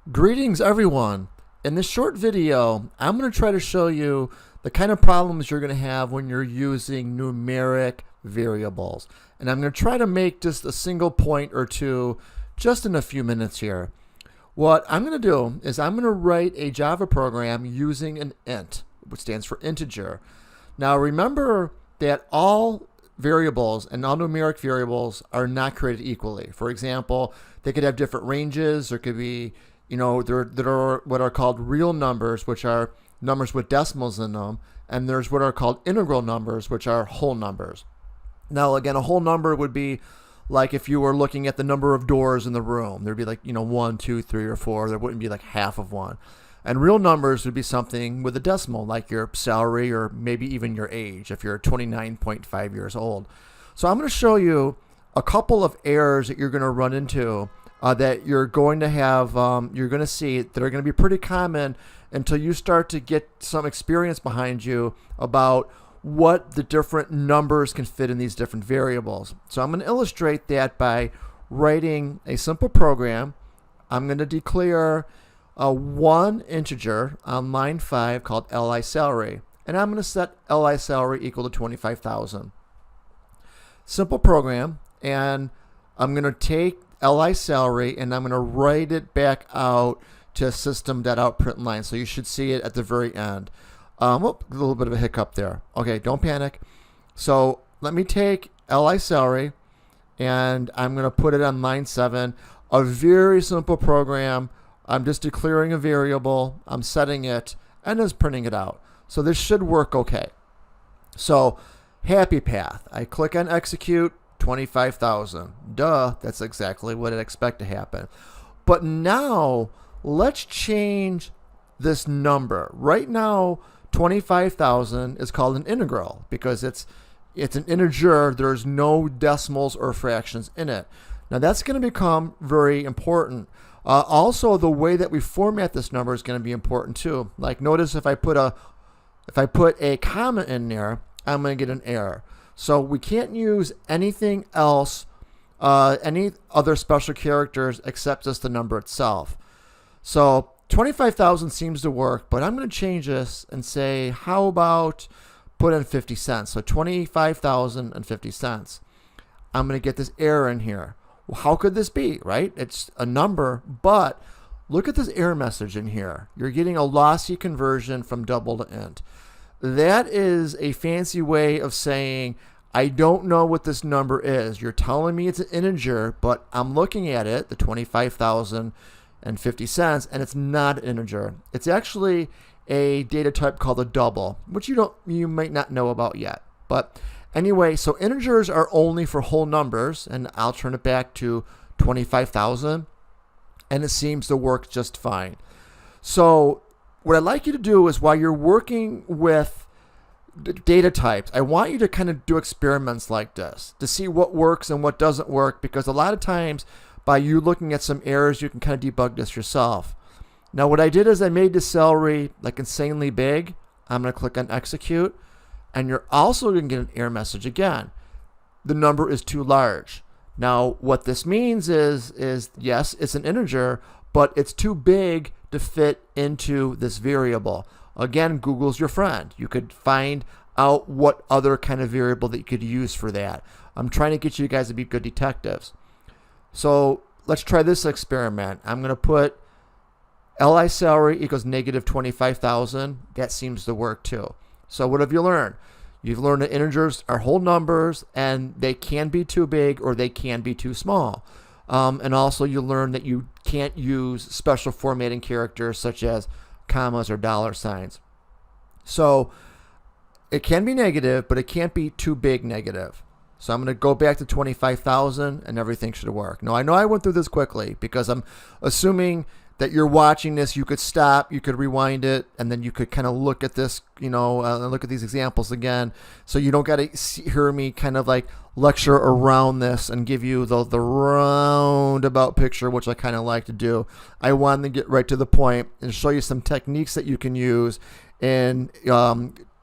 Greetings everyone. In this short video, I'm going to try to show you the kind of problems you're going to have when you're using numeric variables. And I'm going to try to make just a single point or two just in a few minutes here. What I'm going to do is I'm going to write a Java program using an int, which stands for integer. Now remember that all variables and all numeric variables are not created equally. For example, they could have different ranges. There could be there are what are called real numbers, which are numbers with decimals in them, and there's what are called integral numbers, which are whole numbers. Now, again, a whole number would be like if you were looking at the number of doors in the room. There'd be like, 1, 2, 3, or 4. There wouldn't be like half of one. And real numbers would be something with a decimal, like your salary or maybe even your age, if you're 29.5 years old. So I'm going to show you a couple of errors that you're going to run into that you're going to have, you're going to see that are going to be pretty common until you start to get some experience behind you about what the different numbers can fit in these different variables. So I'm going to illustrate that by writing a simple program. I'm going to declare one integer on line 5 called li salary, and I'm going to set li salary equal to 25,000. Simple program, and I'm going to take li salary and I'm going to write it back out to system.out.println. So you should see it at the very end. A little bit of a hiccup there. Okay, don't panic. So let me take li salary and I'm going to put it on line 7. A very simple program. I'm just declaring a variable, I'm setting it, and it's printing it out. So this should work okay. So happy path. I click on execute. 25,000. Duh, that's exactly what I'd expect to happen. But now let's change this number. Right now, 25,000 is called an integral because it's an integer. There's no decimals or fractions in it. Now that's going to become very important. Also, the way that we format this number is going to be important too. Like notice if I put a comma in there, I'm going to get an error. So we can't use anything else, any other special characters except just the number itself. So 25,000 seems to work, but I'm going to change this and say, how about put in 50 cents? So 25,050 cents. I'm going to get this error in here. Well, how could this be, right? It's a number, but look at this error message in here. You're getting a lossy conversion from double to int. That is a fancy way of saying, I don't know what this number is. You're telling me it's an integer, but I'm looking at it, the 25,050 cents, and it's not an integer. It's actually a data type called a double, which you might not know about yet. But anyway, so integers are only for whole numbers, and I'll turn it back to 25,000, and it seems to work just fine. So what I'd like you to do is while you're working with data types, I want you to kind of do experiments like this to see what works and what doesn't work, because a lot of times by you looking at some errors, you can kind of debug this yourself. Now what I did is I made the salary like insanely big. I'm going to click on execute, and you're also going to get an error message again. The number is too large. Now what this means is yes, it's an integer, but it's too big to fit into this variable. Again, Google's your friend. You could find out what other kind of variable that you could use for that. I'm trying to get you guys to be good detectives. So let's try this experiment. I'm going to put li salary equals negative 25,000. That seems to work too. So what have you learned? You've learned that integers are whole numbers and they can be too big or they can be too small. And also you learn that you can't use special formatting characters such as commas or dollar signs. So it can be negative, but it can't be too big negative. So I'm going to go back to 25,000 and everything should work. Now I know I went through this quickly because I'm assuming that you're watching this. You could stop, you could rewind it, and then you could kind of look at this, look at these examples again. So you don't got to hear me kind of like lecture around this and give you the roundabout picture, which I kind of like to do. I wanted to get right to the point and show you some techniques that you can use in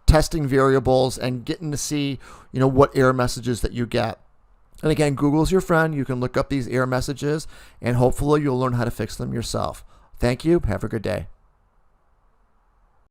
testing variables and getting to see, what error messages that you get. And again, Google's your friend. You can look up these error messages and hopefully you'll learn how to fix them yourself. Thank you. Have a good day.